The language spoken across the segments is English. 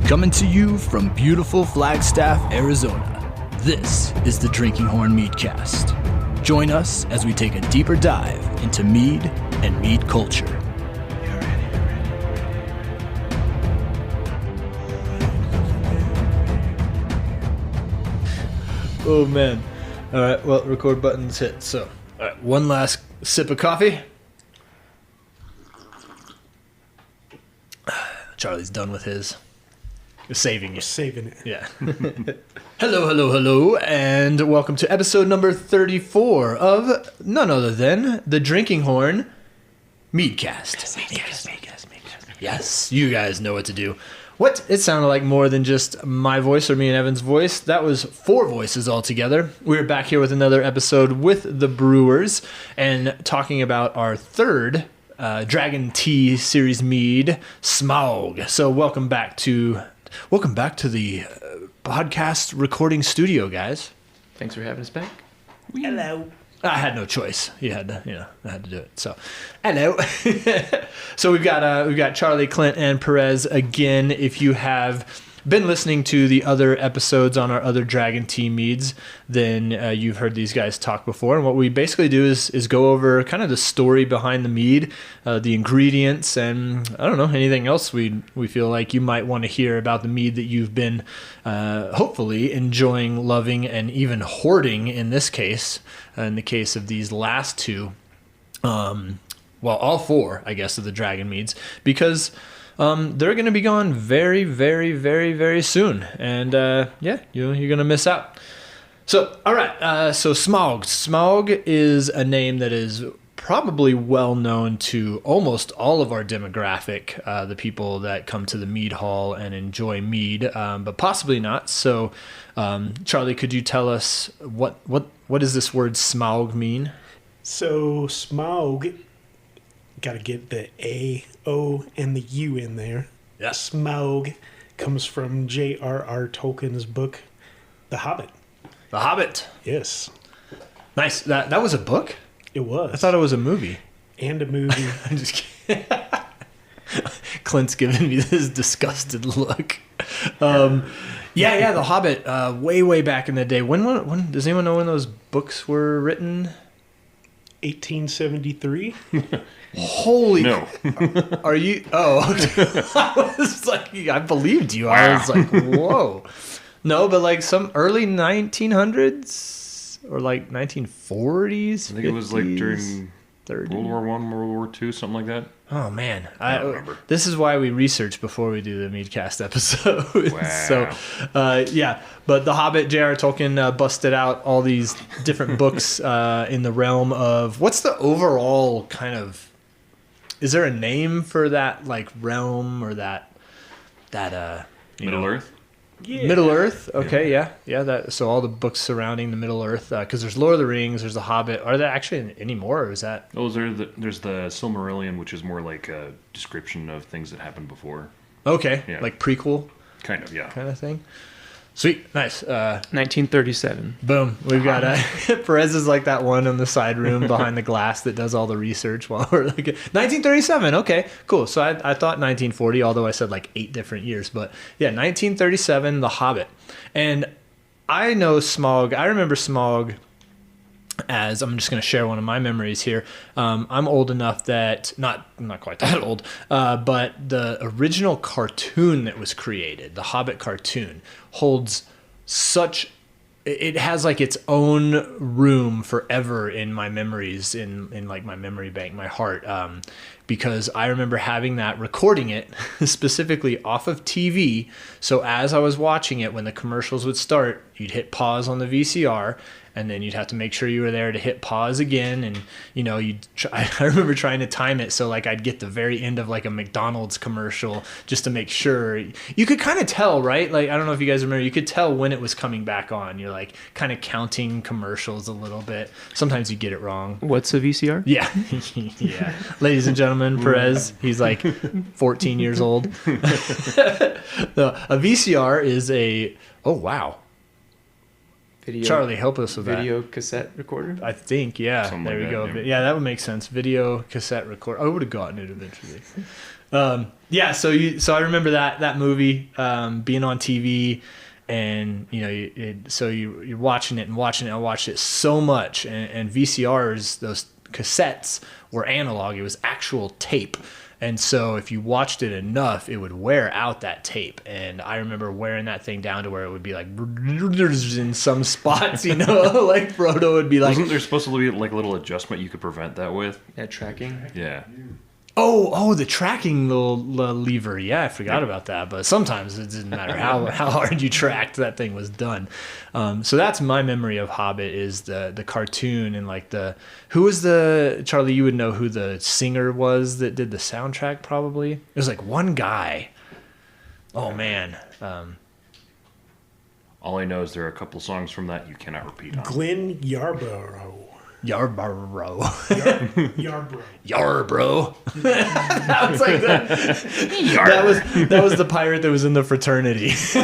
Coming to you from beautiful Flagstaff, Arizona, this is the Drinking Horn Meadcast. Join us as we take a deeper dive into mead and mead culture. Oh man. All right, well, record button's hit. So, all right, one last sip of coffee. Charlie's done with his. We're saving you. Saving it. Yeah. Hello, and welcome to episode number 34 of none other than the Drinking Horn Meadcast. Meadcast. Yes, you guys know what to do. What? It sounded like more than just my voice or me and Evan's voice. That was 4 voices altogether. We're back here with another episode with the Brewers and talking about our third Dragon Tea series mead, Smaug. So welcome back to the podcast recording studio, guys. Thanks for having us back. Hello. I had no choice. I had to do it. So, hello. So we've got Charlie, Clint, and Perez again. If you have been listening to the other episodes on our other Dragon Tea Meads, then you've heard these guys talk before. And what we basically do is go over kind of the story behind the mead, the ingredients, and I don't know, anything else we feel like you might want to hear about the mead that you've been hopefully enjoying, loving, and even hoarding in this case, in the case of these last two. Well, all 4, I guess, of the Dragon Meads, because they're going to be gone very, very, very, very soon. And you're going to miss out. So, all right. So Smaug. Smaug is a name that is probably well known to almost all of our demographic, the people that come to the mead hall and enjoy mead, but possibly not. So, Charlie, could you tell us what does this word Smaug mean? So Smaug, got to get the A, O, and the U in there. Yeah. Smaug comes from J.R.R. Tolkien's book, The Hobbit. The Hobbit. Yes. Nice. That was a book? It was. I thought it was a movie. And a movie. I'm just kidding. Clint's giving me this disgusted look. The Hobbit. Way back in the day. When does anyone know when those books were written? 1873. Holy! No. Are you? Oh, okay. I was like, I believed you. I was like, whoa. No, but like some early 1900s or like 1940s. I think it was like during 30s. World War I, World War II, something like that. Oh man, I don't remember. This is why we research before we do the Meadcast episode. Wow. So, but The Hobbit, J.R.R. Tolkien busted out all these different books in the realm of what's the overall kind of. Is there a name for that like realm or that Middle Earth? Yeah. Middle Earth? Okay, yeah. That so all the books surrounding the Middle Earth, because there's Lord of the Rings, there's The Hobbit. Are there actually any more, or is that? Oh, there's the Silmarillion, which is more like a description of things that happened before. Okay, Yeah. like prequel Kind of, yeah. kind of thing. Sweet, nice. 1937. Boom. We've got Perez is like that one in the side room behind the glass that does all the research while we're like 1937. Okay, cool. So I thought 1940, although I said like 8 different years, but yeah, 1937, The Hobbit. And I know Smaug. I remember Smaug as I'm just going to share one of my memories here. I'm old enough that not quite that old, but the original cartoon that was created, the Hobbit cartoon, holds such. It has like its own room forever in my memories, in like my memory bank, my heart, because I remember having that, recording it specifically off of TV. So as I was watching it, when the commercials would start, you'd hit pause on the VCR, and then you'd have to make sure you were there to hit pause again. And, you know, I remember trying to time it so like I'd get the very end of like a McDonald's commercial just to make sure. You could kind of tell, right? Like, I don't know if you guys remember, you could tell when it was coming back on. You're like kind of counting commercials a little bit. Sometimes you get it wrong. What's a VCR? Yeah. Yeah. Ladies and gentlemen, Perez, he's like 14 years old. No, a VCR is oh, wow. Charlie, help us with video cassette recorder. that. I think, yeah. Something there like we go. that, Yeah, that would make sense. Video cassette recorder. I would have gotten it eventually. Yeah, so I remember that movie being on TV, and you're watching it and watching it. I watched it so much, and VCRs, those cassettes were analog. It was actual tape. And so if you watched it enough, it would wear out that tape. And I remember wearing that thing down to where it would be like in some spots, like Frodo would be like... Wasn't there supposed to be like a little adjustment you could prevent that with? Yeah, tracking. Yeah. Oh, the tracking little lever. Yeah, I forgot about that. But sometimes it didn't matter how hard you tracked, that thing was done. So that's my memory of Hobbit, is the cartoon, and like who was Charlie, you would know who the singer was that did the soundtrack probably. It was like one guy. Oh man. All I know is there are a couple songs from that you cannot repeat on. Glenn Yarborough. Yarborough. Yarborough. Yarborough. That was like that was the pirate that was in the fraternity. It's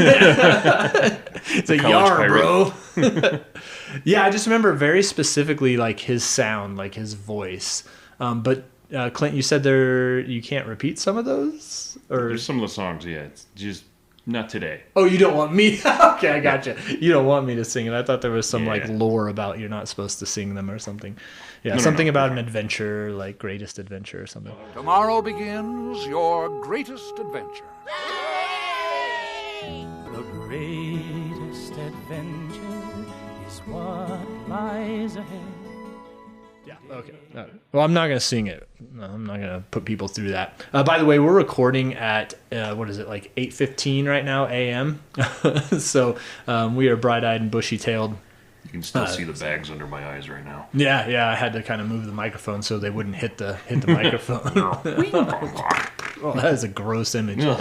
like Yar, bro. Yeah, I just remember very specifically like his sound, like his voice. But Clint, you said you can't repeat some of those, or There's some of the songs, yeah. It's just not today. oh, you don't want me? Okay, I gotcha. You don't want me to sing it. I thought there was some like Yeah. lore about you're not supposed to sing them or something. Yeah, No, something no. about an adventure, like Greatest Adventure or something. Tomorrow begins your greatest adventure. The greatest adventure is what lies ahead. Yeah. Okay. Well, I'm not gonna sing it. No, I'm not gonna put people through that. By the way, we're recording at what is it, like 8:15 right now a.m. So we are bright-eyed and bushy-tailed. You can still see the bags under my eyes right now. Yeah. I had to kind of move the microphone so they wouldn't hit the microphone. Oh, that is a gross image. All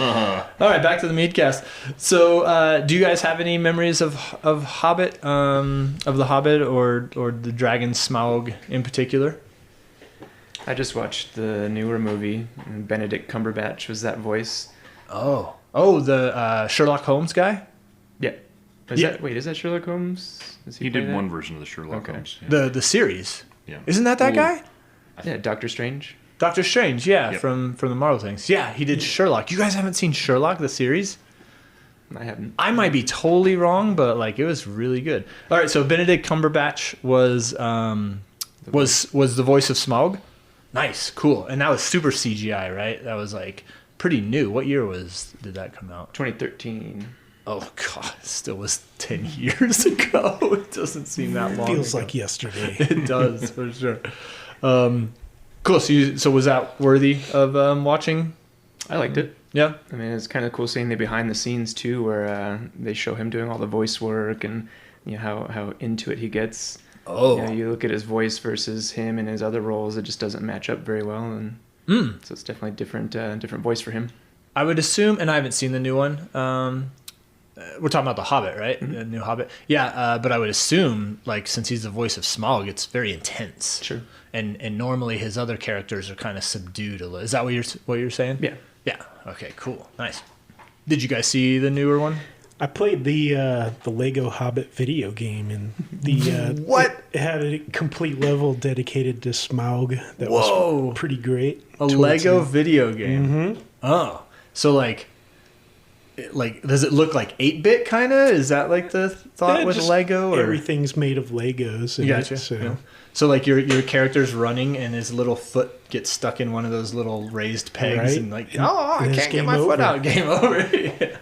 right, back to the Meadcast. So, do you guys have any memories of Hobbit, of the Hobbit, or the Dragon Smaug in particular? I just watched the newer movie, and Benedict Cumberbatch was that voice. Oh, the Sherlock Holmes guy. Yeah. Is that Sherlock Holmes? Does He play did that? one version of the Sherlock Okay. Holmes. Yeah. The series. Yeah. Isn't that Well, guy? Yeah, Doctor Strange. Doctor Strange, yeah, Yep. from the Marvel things. Yeah, he did Sherlock. You guys haven't seen Sherlock, the series? I haven't. I might be totally wrong, but like it was really good. All right, so Benedict Cumberbatch was the voice of Smaug. Nice, cool, and that was super CGI, right? That was like pretty new. What year did that come out? 2013. Oh god, it still was 10 years ago. It doesn't seem that long. Feels ago. like yesterday. It does for sure. Cool. So was that worthy of watching? I liked it. Yeah. I mean, it's kind of cool seeing the behind the scenes too, where they show him doing all the voice work and how into it he gets. Oh. You look at his voice versus him and his other roles; it just doesn't match up very well, and so it's definitely different voice for him. I would assume, and I haven't seen the new one. We're talking about the Hobbit, right? Mm-hmm. The new Hobbit. Yeah, but I would assume, like, since he's the voice of Smaug, it's very intense. Sure. And normally his other characters are kind of subdued a little. Is that what you're saying? Yeah. Yeah. Okay. Cool. Nice. Did you guys see the newer one? I played the Lego Hobbit video game, and the What? it had a complete level dedicated to Smaug. That Whoa. was pretty great. A Towards Lego the- video game. Mhm. Oh, so like does it look like 8-bit kind of? Is that like the thought Yeah, with just Lego? Or? everything's made of Legos. in Gotcha. it, so. Yeah. So like your character's running and his little foot gets stuck in one of those little raised pegs Right. and like, And- oh, I and it's can't get game my foot over. out. Game over. Yeah.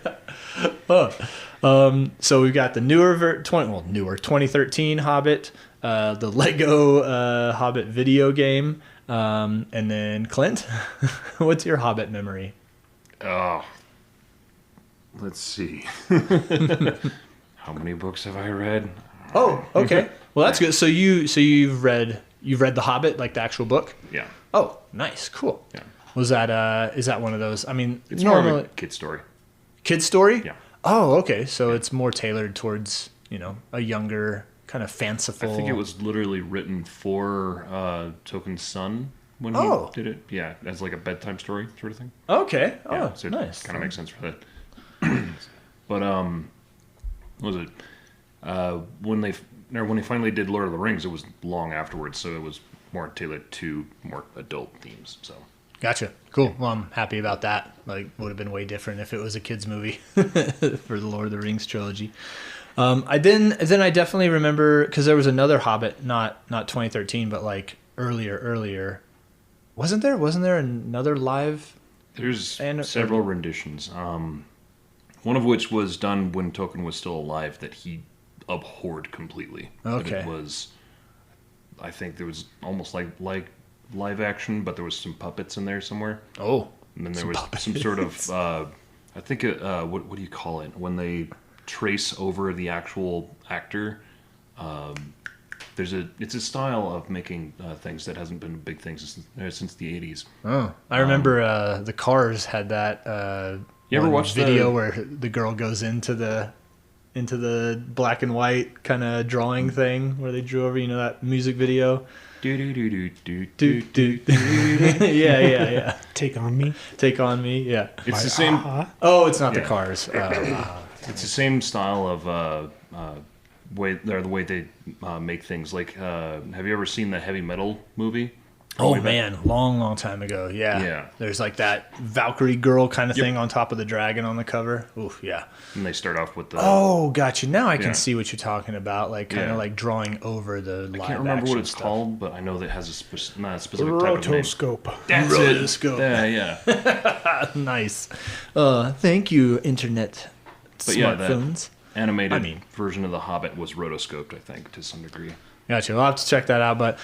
So we've got the newer 2013 Hobbit, the Lego Hobbit video game, and then Clint, what's your Hobbit memory? Oh. Let's see. How many books have I read? Oh, okay. Well, that's good. So you've read The Hobbit, like the actual book? Yeah. Oh, nice, cool. Yeah. Was that is that one of those? I mean, It's more normally of a kid story. kid story. Yeah. Oh, okay. So it's more tailored towards a younger kind of fanciful. I think it was literally written for Token's son when Oh. he did it. Yeah, as like a bedtime story sort of thing. Okay. Oh, Yeah, so nice. it kind of makes sense for that. But what was it? When they finally did Lord of the Rings, it was long afterwards, so it was more tailored to more adult themes. So. Gotcha. Cool. Well, I'm happy about that. Like, would have been way different if it was a kids movie for the Lord of the Rings trilogy. I definitely remember, because there was another Hobbit, not 2013, but like earlier. Wasn't there another live? There's several renditions. One of which was done when Tolkien was still alive that he abhorred completely. Okay. But it was, I think there was almost like live action, but there was some puppets in there somewhere. Oh. And then there was some sort of, I think, what do you call it? When they trace over the actual actor, it's a style of making things that hasn't been a big thing since the 80s. Oh, I remember the Cars had that. You ever watched video where the girl goes into the black and white kind of drawing thing where they drew over, that music video. Do do do do do do. Yeah. Take on me. Yeah. It's the same. Oh, it's not the Cars. It's the same style of the way they make things. Like, have you ever seen the heavy metal movie? Oh man, long time ago. Yeah. There's like that Valkyrie girl kind of thing on top of the dragon on the cover. Oof, yeah. And they start off with the. Oh, gotcha. Now I can see what you're talking about. Like kind of like drawing over the live action. I can't remember what it's called, but I know that it has a specific type of name. Rotoscope. That's Rotoscope. Yeah. Nice. Thank you, internet. But smartphones. That animated version of The Hobbit was rotoscoped, I think, to some degree. Gotcha. I'll have to check that out. But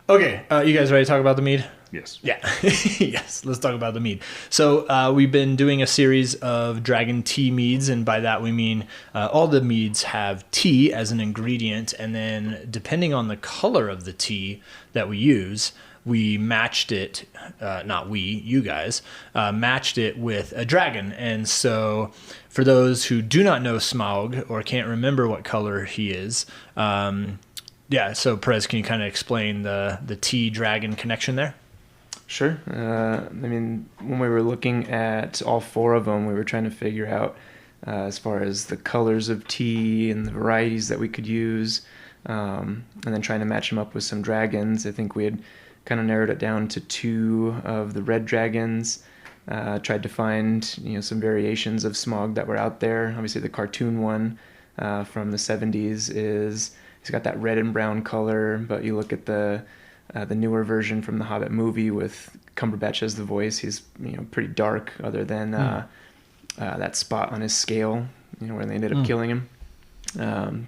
okay, you guys ready to talk about the mead? Yes. Yeah. Yes. Let's talk about the mead. So we've been doing a series of Dragon Tea Meads, and by that we mean all the meads have tea as an ingredient, and then depending on the color of the tea that we use, we matched it, you guys, matched it with a dragon. And so for those who do not know Smaug or can't remember what color he is, so Perez, can you kind of explain the tea dragon connection there? Sure. When we were looking at all four of them, we were trying to figure out as far as the colors of tea and the varieties that we could use, and then trying to match them up with some dragons. I think we had kind of narrowed it down to 2 of the red dragons. Tried to find some variations of Smaug that were out there. Obviously the cartoon one from the 70s he's got that red and brown color, but you look at the newer version from the Hobbit movie with Cumberbatch as the voice, he's pretty dark other than that spot on his scale where they ended up killing him. We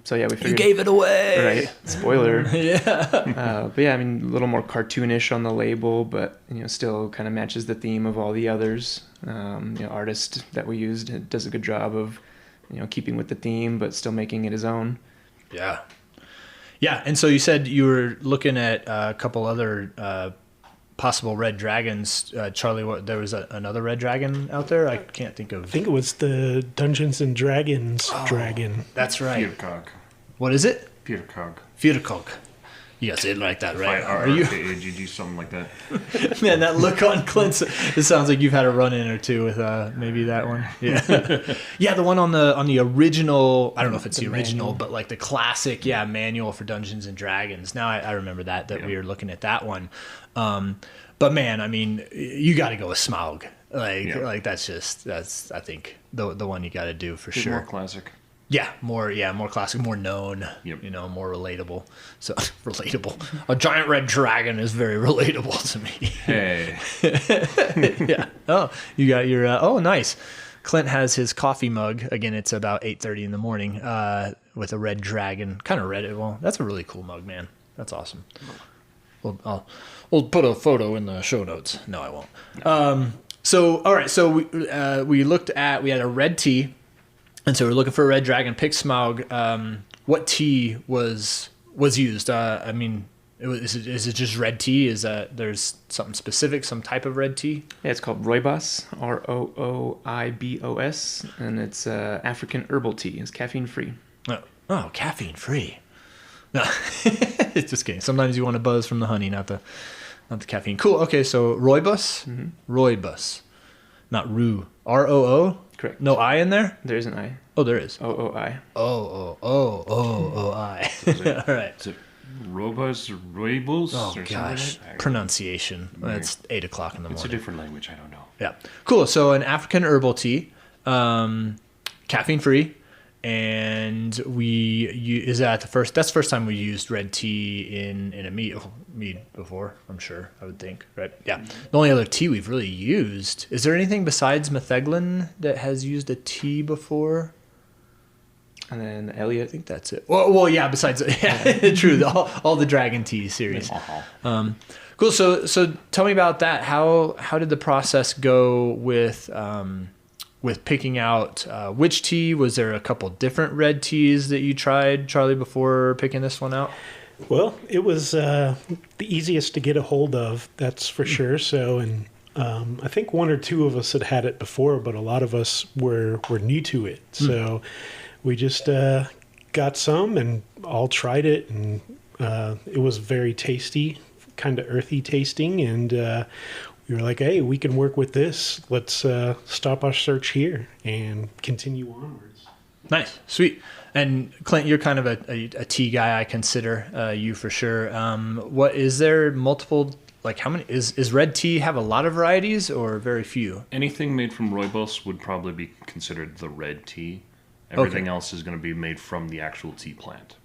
figured you gave it away, right? Spoiler. Yeah. But yeah, a little more cartoonish on the label, but still kind of matches the theme of all the others. Artist that we used does a good job of keeping with the theme, but still making it his own. Yeah. And so you said you were looking at a couple other possible red dragons. Charlie, there was another red dragon out there? I can't think of. I think it was the Dungeons and Dragons dragon. That's right. Fyrkog. What is it? Fyrkog. Fyrkog. You guys didn't like that, right? Are you AGG, something like that? Man, that look on Clint's. It sounds like you've had a run-in or two with maybe that one. Yeah, yeah, the one on the original. I don't know if it's the original, but like the classic, manual for Dungeons and Dragons. Now I remember that we were looking at that one. But man, you got to go with Smaug. Like that's I think the one you got to do for sure. More classic. Yeah, more classic, more known, more relatable. So relatable. A giant red dragon is very relatable to me. Hey. Yeah. Oh, you got your, nice. Clint has his coffee mug. Again, it's about 8:30 in the morning with a red dragon. Kind of red. Well, that's a really cool mug, man. That's awesome. Well, we'll put a photo in the show notes. No, I won't. All right. So we had a red tea. And so we're looking for a red dragon. Pick Smaug. What tea was used? Is it just red tea? Is that there's something specific, some type of red tea? Yeah, it's called Rooibos, Rooibos, and it's African herbal tea. It's caffeine free. Oh, caffeine free. No, it's just kidding. Sometimes you want to buzz from the honey, not the caffeine. Cool. Okay, so Rooibos, Rooibos, not Roo. ROO. Correct. No I in there? There is an I. Oh, there is. OOI. I. All right. Is it robust, roibos? Oh, or gosh. something like that? Pronunciation. It's 8 o'clock in the It's a morning. different language. I don't know. Yeah. Cool. So an African herbal tea, caffeine free. And that's the first time we used red tea in a mead before, I'm sure, I would think, right? Yeah. The only other tea we've really used, is there anything besides metheglin that has used a tea before? And then I Elliot. think that's it. Well, yeah, besides, yeah, true, all the Dragon Tea series. Cool. So tell me about that. How did the process go with picking out which tea? Was there a couple different red teas that you tried, Charlie, before picking this one out? Well, it was the easiest to get a hold of, that's for sure. So, and I think one or two of us had it before, but a lot of us were new to it. So we just got some and all tried it, and it was very tasty, kind of earthy tasting, and we were like, hey, we can work with this. Let's stop our search here and continue onwards. Nice. Sweet. And Clint, you're kind of a tea guy, I consider you for sure. What is there multiple, like how many, is red tea have a lot of varieties or very few? Anything made from rooibos would probably be considered the red tea. Everything else is going to be made from the actual tea plant.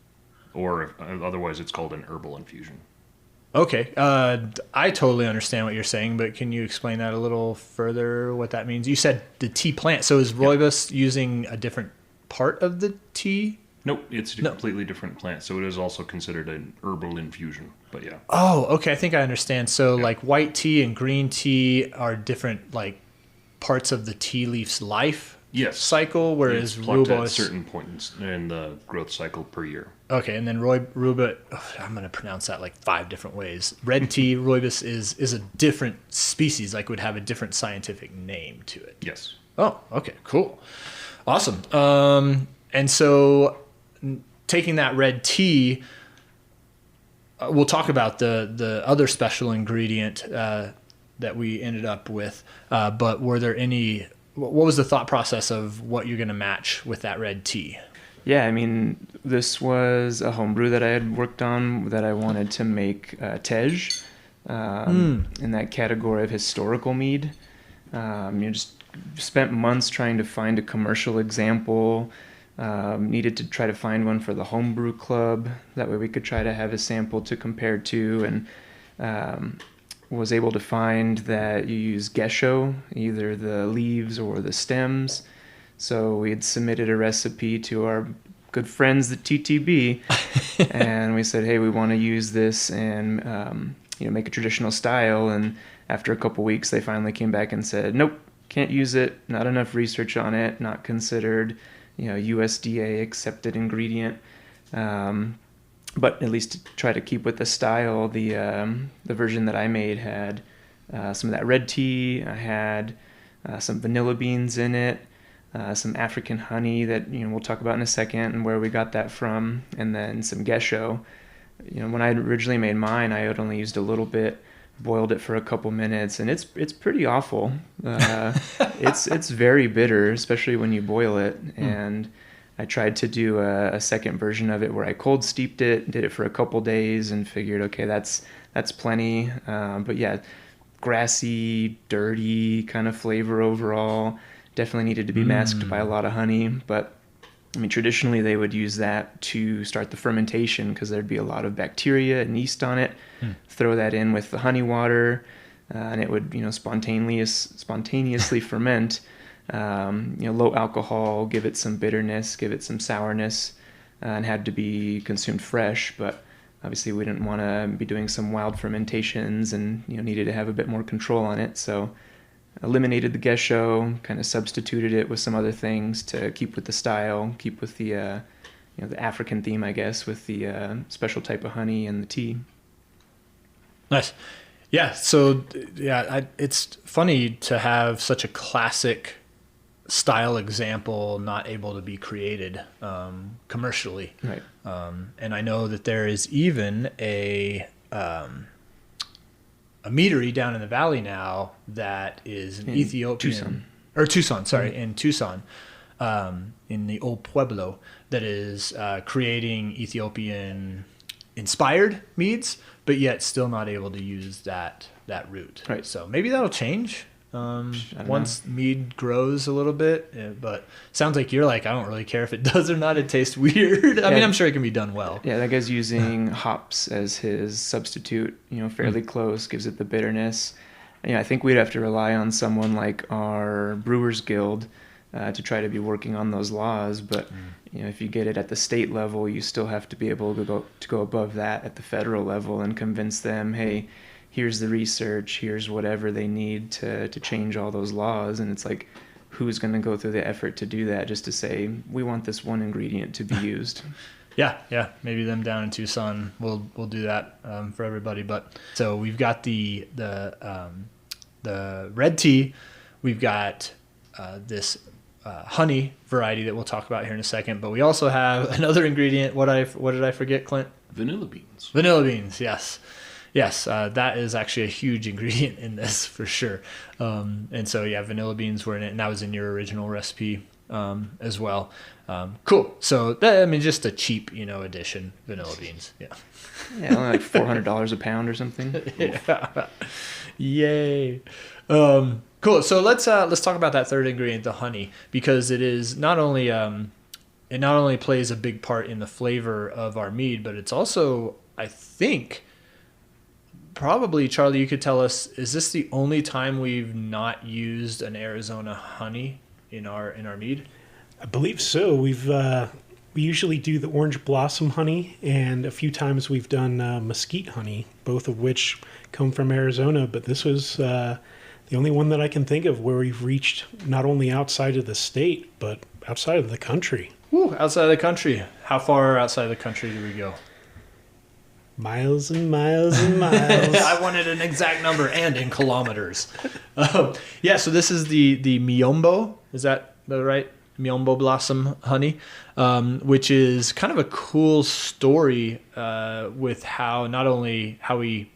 Or otherwise it's called an herbal infusion. Okay. I totally understand what you're saying, but can you explain that a little further, what that means? You said the tea plant. So is rooibos using a different part of the tea? Nope, it's a completely different plant. So it is also considered an herbal infusion. But yeah. Oh, okay. I think I understand. So like white tea and green tea are different like parts of the tea leaf's life cycle, whereas it's plucked at rooibos... certain points in the growth cycle per year. Okay, and then rooibos, I'm going to pronounce that like 5 different ways. Red tea, rooibos is a different species, like would have a different scientific name to it. Yes. Oh, okay, cool. Awesome. And so taking that red tea, we'll talk about the other special ingredient that we ended up with, but were there any... What was the thought process of what you're going to match with that red tea? Yeah, I mean, this was a homebrew that I had worked on that I wanted to make tej in that category of historical mead. Just spent months trying to find a commercial example. Needed to try to find one for the homebrew club. That way we could try to have a sample to compare to, and was able to find that you use gesho, either the leaves or the stems. So we had submitted a recipe to our good friends at TTB, and we said, hey, we want to use this and make a traditional style. And after a couple weeks, they finally came back and said, nope, can't use it. Not enough research on it. Not considered, USDA accepted ingredient. But at least to try to keep with the style, the version that I made had some of that red tea. I had some vanilla beans in it, some African honey that we'll talk about in a second and where we got that from, and then some gesho. When I originally made mine, I had only used a little bit, boiled it for a couple minutes, and it's pretty awful. It's very bitter, especially when you boil it, and I tried to do a second version of it where I cold steeped it, did it for a couple days, and figured, okay, that's plenty. But yeah, grassy, dirty kind of flavor overall. Definitely needed to be masked by a lot of honey. But I mean, traditionally they would use that to start the fermentation because there'd be a lot of bacteria and yeast on it. Throw that in with the honey water, and it would spontaneously ferment. Low alcohol, give it some bitterness, give it some sourness, and had to be consumed fresh. But obviously we didn't want to be doing some wild fermentations and needed to have a bit more control on it. So eliminated the gesho, kind of substituted it with some other things to keep with the style, keep with the the African theme, I guess, with the special type of honey and the tea. Nice. Yeah. So it's funny to have such a classic style example not able to be created commercially. Right. And I know that there is even a meadery down in the valley now that is an Ethiopian Tucson. Or Tucson, sorry, in Tucson, in the old pueblo that is creating Ethiopian inspired meads, but yet still not able to use that root. Right. So maybe that'll change once know. mead grows a little bit. But sounds like you're like, I don't really care if it does or not. It tastes weird. I mean, I'm sure it can be done well. Yeah, that guy's using hops as his substitute, fairly close, gives it the bitterness. I think we'd have to rely on someone like our Brewers Guild to try to be working on those laws. But, if you get it at the state level, you still have to be able to go above that at the federal level and convince them, hey, here's the research, here's whatever they need to change all those laws. And it's like, who's going to go through the effort to do that just to say, we want this one ingredient to be used? Yeah. Maybe them down in Tucson will do that for everybody. But so we've got the red tea, we've got this honey variety that we'll talk about here in a second. But we also have another ingredient. What did I forget, Clint? Vanilla beans. Vanilla beans, yes. Yes, that is actually a huge ingredient in this for sure. And so, vanilla beans were in it, and that was in your original recipe as well. Cool. So, just a cheap, addition, vanilla beans. Yeah. Yeah, only like $400 a pound or something. Yeah. Yay. Cool. So let's talk about that third ingredient, the honey, because it is not only it not only plays a big part in the flavor of our mead, but it's also, I think, probably, Charlie, you could tell us, is this the only time we've not used an Arizona honey in our mead? I believe so. We usually do the orange blossom honey, and a few times we've done mesquite honey, both of which come from Arizona. But this was the only one that I can think of where we've reached not only outside of the state, but outside of the country. Woo, outside of the country. How far outside of the country do we go? Miles and miles and miles. I wanted an exact number and in kilometers. So this is the miombo. Is that right? Miombo blossom honey, which is kind of a cool story with how not only how we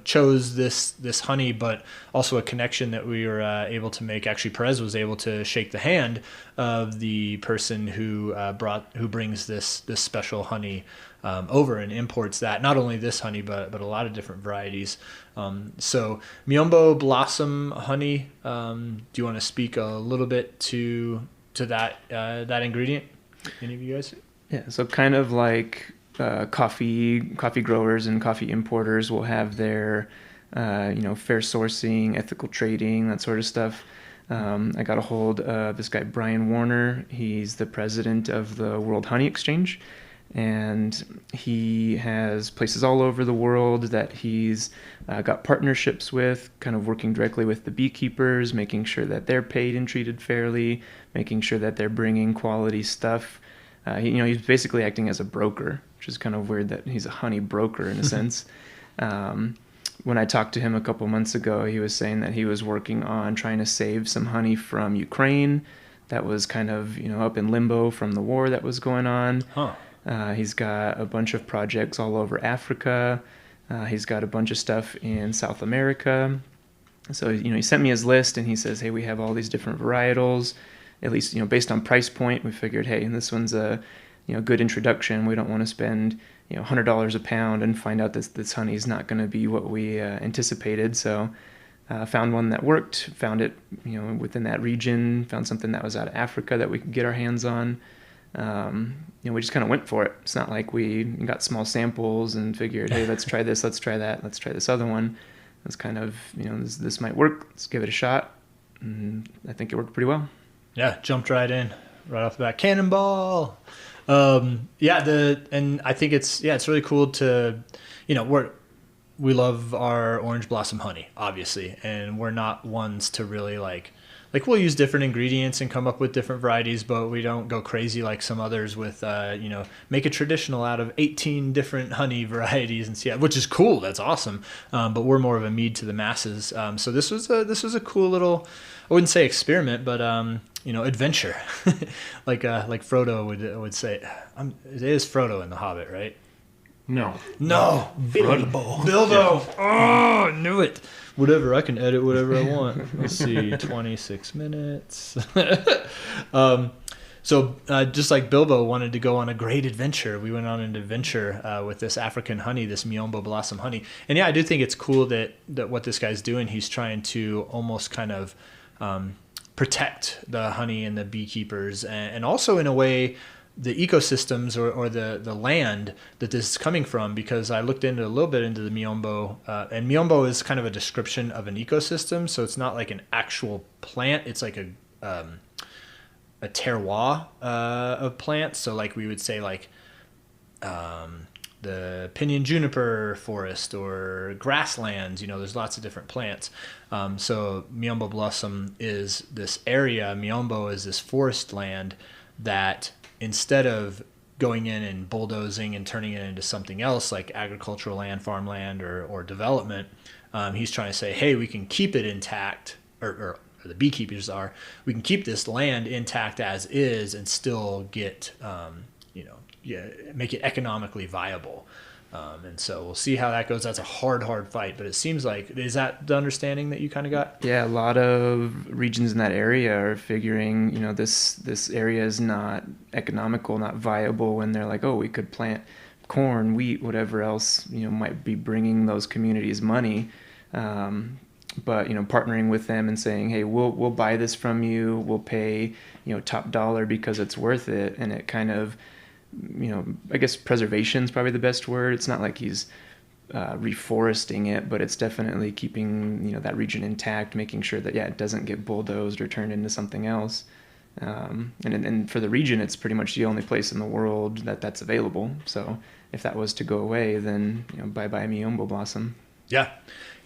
chose this honey, but also a connection that we were able to make. Actually, Perez was able to shake the hand of the person who brings this special honey over and imports that. Not only this honey, but a lot of different varieties. So miombo blossom honey. Do you want to speak a little bit to that ingredient? Any of you guys? Yeah. So kind of like coffee growers and coffee importers will have their fair sourcing, ethical trading, that sort of stuff. I got a hold of this guy Brian Warner. He's the president of the World Honey Exchange, and he has places all over the world that he's got partnerships with, kind of working directly with the beekeepers, making sure that they're paid and treated fairly, making sure that they're bringing quality stuff. He's basically acting as a broker, which is kind of weird that he's a honey broker in a sense. When I talked to him a couple months ago, he was saying that he was working on trying to save some honey from Ukraine that was kind of, up in limbo from the war that was going on. He's got a bunch of projects all over Africa. He's got a bunch of stuff in South America. So, he sent me his list and he says, hey, we have all these different varietals. At least, based on price point, we figured, hey, and this one's a, good introduction. We don't want to spend, $100 a pound and find out this honey is not going to be what we anticipated. So found one that worked, found it, within that region, found something that was out of Africa that we could get our hands on. We just kind of went for it. It's not like we got small samples and figured, hey, let's try this, let's try that, let's try this other one. It's kind of, this might work. Let's give it a shot. And I think it worked pretty well. Yeah, jumped right in, right off the bat. Cannonball. And I think it's really cool to, we love our orange blossom honey, obviously, and we're not ones to really like we'll use different ingredients and come up with different varieties, but we don't go crazy like some others with, make a traditional out of 18 different honey varieties and see, which is cool. That's awesome. But we're more of a mead to the masses. So this was a cool little, I wouldn't say experiment, but, adventure, like Frodo would say. It is Frodo in The Hobbit, right? No. Bilbo. Oh, I knew it. whatever. I can edit whatever I want. Let's see, 26 minutes. So just like Bilbo wanted to go on a great adventure, we went on an adventure with this African honey, this miombo blossom honey. And yeah, I do think it's cool that what this guy's doing, he's trying to almost kind of protect the honey and the beekeepers, and also in a way the ecosystems or the land that this is coming from, because I looked into a little bit into the miombo, and miombo is kind of a description of an ecosystem. So it's not like an actual plant. It's like a terroir of plants. So like we would say like the pinyon juniper forest or grasslands, there's lots of different plants. So miombo blossom is this area. Miombo is this forest land that instead of going in and bulldozing and turning it into something else like agricultural land, farmland, or development, he's trying to say, hey, we can keep it intact, or the beekeepers are, we can keep this land intact as is and still get, make it economically viable. And so we'll see how that goes. That's a hard fight, but it seems like, is that the understanding that you kind of got? Yeah, a lot of regions in that area are figuring, this area is not economical, not viable, when they're like, oh, we could plant corn, wheat, whatever else, might be bringing those communities money. But partnering with them and saying, hey, we'll buy this from you, we'll pay top dollar because it's worth it. And it kind of, I guess preservation is probably the best word. It's not like he's reforesting it, but it's definitely keeping that region intact, making sure that it doesn't get bulldozed or turned into something else. And for the region, it's pretty much the only place in the world that's available. So if that was to go away, then bye bye miombo blossom. Yeah,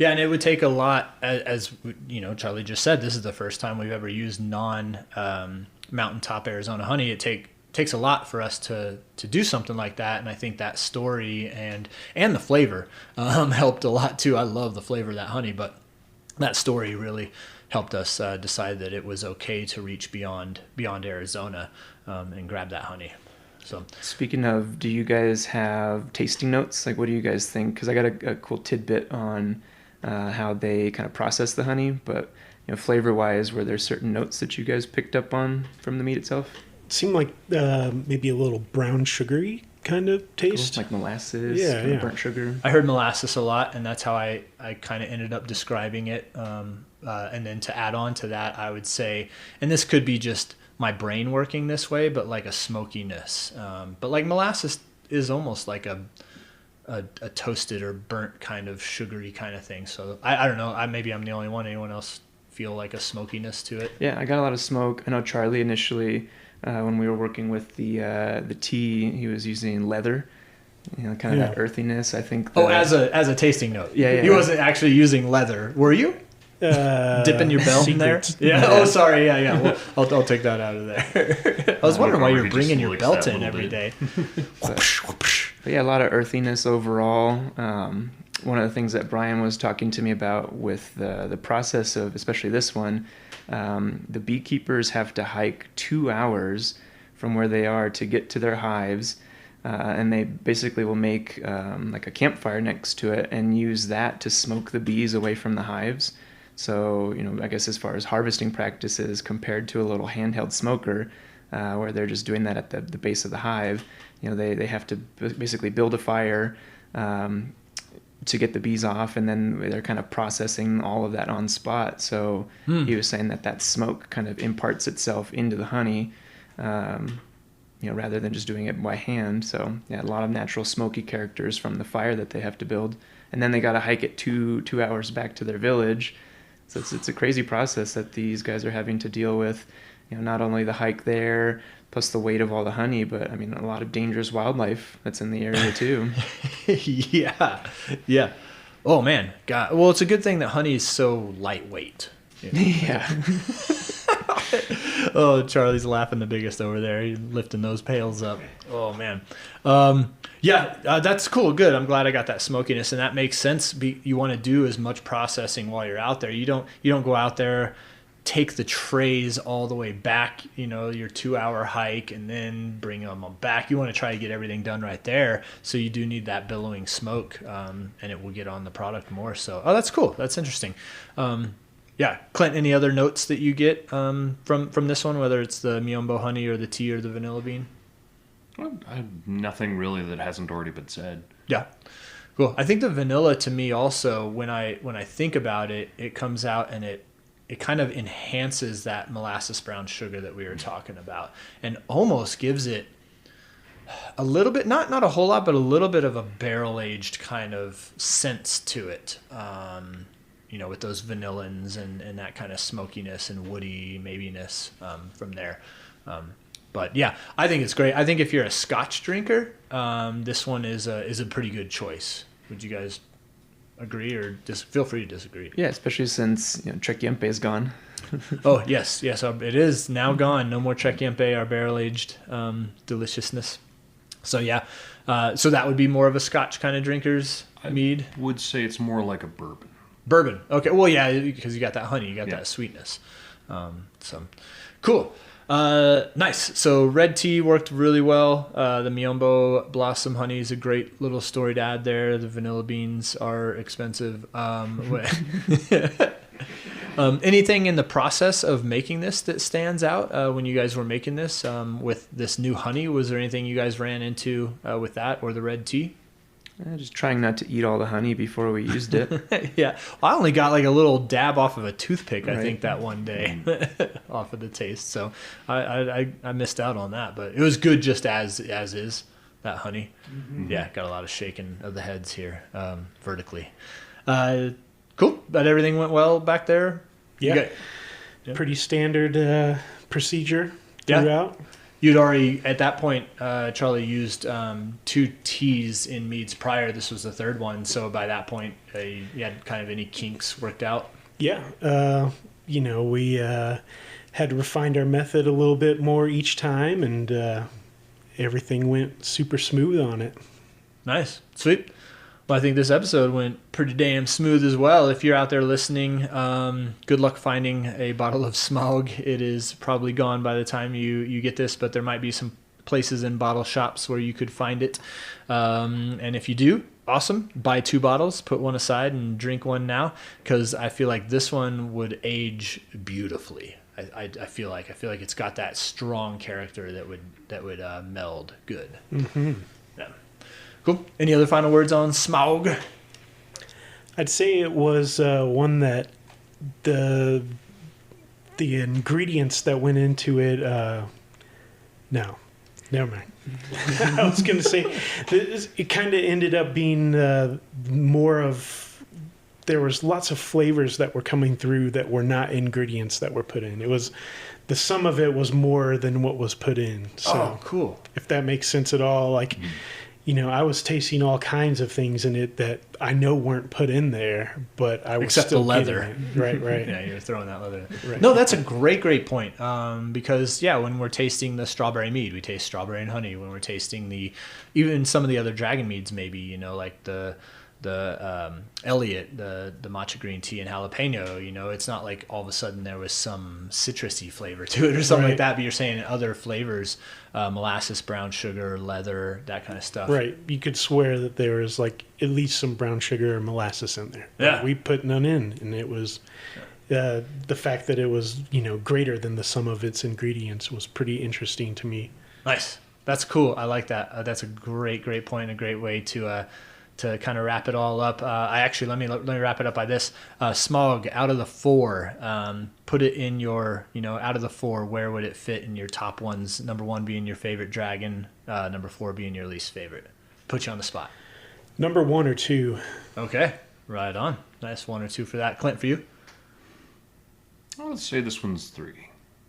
and it would take a lot, as Charlie just said, this is the first time we've ever used mountaintop Arizona honey. It takes a lot for us to do something like that, and I think that story and the flavor helped a lot too. I love the flavor of that honey, but that story really helped us decide that it was okay to reach beyond Arizona and grab that honey. So, speaking of, do you guys have tasting notes? Like, what do you guys think? Because I got a cool tidbit on how they kind of process the honey, but flavor-wise, were there certain notes that you guys picked up on from the mead itself? It seemed like maybe a little brown sugary kind of taste. Cool. Like molasses, burnt sugar. I heard molasses a lot, and that's how I kind of ended up describing it. And then to add on to that, I would say, and this could be just my brain working this way, but like a smokiness. But like molasses is almost like a toasted or burnt kind of sugary kind of thing. So I don't know. Maybe I'm the only one. Anyone else feel like a smokiness to it? Yeah, I got a lot of smoke. I know Charlie initially, when we were working with the tea, he was using leather. Kind of that earthiness. I think. As a tasting note. Yeah. He wasn't actually using leather, were you? Dipping your belt in there? Yeah. Oh, sorry. Yeah. Well, I'll take that out of there. I was wondering why you're bringing your belt in every day. But yeah, a lot of earthiness overall. One of the things that Brian was talking to me about with the process of, especially this one, the beekeepers have to hike 2 hours from where they are to get to their hives. And they basically will make like a campfire next to it and use that to smoke the bees away from the hives. So, I guess as far as harvesting practices compared to a little handheld smoker, where they're just doing that at the base of the hive, they have to basically build a fire to get the bees off, and then they're kind of processing all of that on spot. So he was saying that smoke kind of imparts itself into the honey, rather than just doing it by hand. So yeah, a lot of natural smoky characters from the fire that they have to build. And then they got to hike it two hours back to their village. So it's a crazy process that these guys are having to deal with. Not only the hike there, plus the weight of all the honey, but I mean, a lot of dangerous wildlife that's in the area too. Yeah. Oh man, God. Well, it's a good thing that honey is so lightweight. Yeah. Oh, Charlie's laughing the biggest over there. He's lifting those pails up. Oh man. That's cool. Good. I'm glad I got that smokiness, and that makes sense. You want to do as much processing while you're out there. You don't go out there take the trays all the way back, your 2-hour hike, and then bring them back. You want to try to get everything done right there. So you do need that billowing smoke, and it will get on the product more. So, that's cool. That's interesting. Yeah. Clint, any other notes that you get from this one, whether it's the miombo honey or the tea or the vanilla bean? Well, nothing really that hasn't already been said. Yeah. Cool. I think the vanilla to me also, when I think about it, it comes out and it kind of enhances that molasses brown sugar that we were talking about, and almost gives it a little bit, not a whole lot, but a little bit of a barrel aged kind of sense to it. With those vanillins and that kind of smokiness and woody maybiness from there. But yeah, I think it's great. I think if you're a Scotch drinker, this one is a pretty good choice. Would you guys agree, or just feel free to disagree? Yeah, especially since Trek Yempe is gone. Oh yes, it is now gone. No more Trek Yempe, our barrel aged deliciousness. So yeah, so that would be more of a Scotch kind of drinker's mead. I would say it's more like a Bourbon. Okay. Well, yeah, because you got that honey, you got that sweetness. So cool. Nice. So red tea worked really well. The miombo blossom honey is a great little story to add there. The vanilla beans are expensive. Anything in the process of making this that stands out when you guys were making this with this new honey? Was there anything you guys ran into with that or the red tea? Just trying not to eat all the honey before we used it. Yeah. Well, I only got like a little dab off of a toothpick, I think, that one day off of the taste. So I missed out on that, but it was good just as is, that honey. Mm-hmm. Yeah, got a lot of shaking of the heads here vertically. Cool. But everything went well back there? Yeah. Pretty standard procedure throughout. You'd already, at that point, Charlie used 2 teas in meads prior. This was the third one. So by that point, you had kind of any kinks worked out? Yeah. We had refined our method a little bit more each time, and everything went super smooth on it. Nice. Sweet. Well, I think this episode went pretty damn smooth as well. If you're out there listening, good luck finding a bottle of Smaug. It is probably gone by the time you get this, but there might be some places in bottle shops where you could find it. And if you do, awesome. Buy 2 bottles, put one aside, and drink one now, because I feel like this one would age beautifully. I feel like it's got that strong character that would meld good. Mm-hmm. Yeah. Cool. Any other final words on Smaug? I'd say it was one that the ingredients that went into it. No, never mind. I was going to say it kind of ended up being more of. There was lots of flavors that were coming through that were not ingredients that were put in. It was the sum of it was more than what was put in. So, cool. If that makes sense at all, like. I was tasting all kinds of things in it that I know weren't put in there, but I was except still the leather. Right. Yeah, you're throwing that leather. Right. No, that's a great point. Because when we're tasting the strawberry mead, we taste strawberry and honey. When we're tasting even some of the other dragon meads, maybe like the Elliot, the matcha green tea and jalapeno, it's not like all of a sudden there was some citrusy flavor to it or something like that, but you're saying other flavors, molasses, brown sugar, leather, that kind of stuff. Right. You could swear that there was like at least some brown sugar or molasses in there. Yeah. But we put none in, and it was the fact that it was, greater than the sum of its ingredients was pretty interesting to me. Nice. That's cool. I like that. That's a great point, a great way to kind of wrap it all up. Let me wrap it up by this. Smaug, out of the 4, put it in your, out of the 4, where would it fit in your top ones? Number 1 being your favorite dragon, number 4 being your least favorite. Put you on the spot. Number 1 or 2. Okay, right on. Nice 1 or 2 for that. Clint, for you? I would say this one's 3.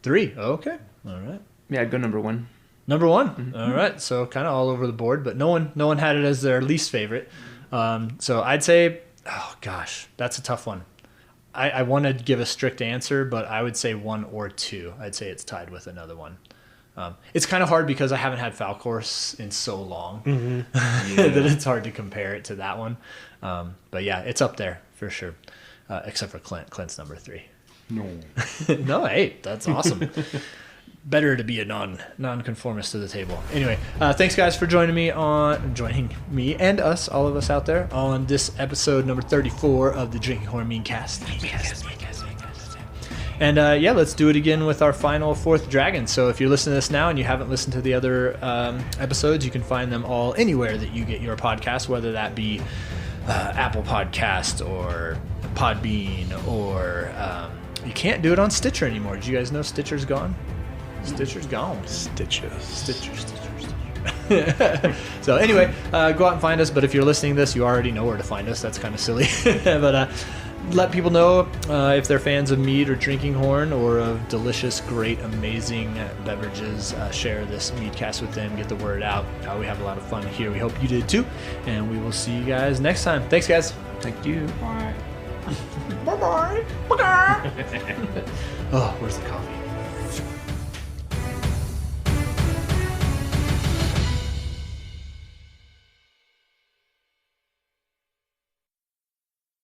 3, okay. All right. Yeah, I'd go number 1. Number 1. Mm-hmm. All right. So kind of all over the board, but no one had it as their least favorite. So I'd say, oh gosh, that's a tough one. I want to give a strict answer, but I would say 1 or 2. I'd say it's tied with another one. It's kind of hard because I haven't had Falcourse in so long that it's hard to compare it to that one. But yeah, it's up there for sure. Except for Clint. Clint's number 3. No. No, hey, that's awesome. Better to be a non-conformist to the table. Anyway, thanks guys for joining me and us, all of us out there, on this episode number 34 of the Drinking Horn Meadcast. And yeah, let's do it again with our final fourth dragon. So if you're listening to this now and you haven't listened to the other episodes, you can find them all anywhere that you get your podcast, whether that be Apple Podcast or Podbean, or you can't do it on Stitcher anymore. Did you guys know Stitcher's gone? Stitcher's gone. Stitcher. So anyway, go out and find us. But if you're listening to this, you already know where to find us. That's kind of silly. But let people know if they're fans of mead or drinking horn or of delicious, great, amazing beverages. Share this Meadcast with them. Get the word out. We have a lot of fun here. We hope you did too. And we will see you guys next time. Thanks, guys. Thank you. Bye. Bye-bye. Bye-bye. Oh, where's the coffee?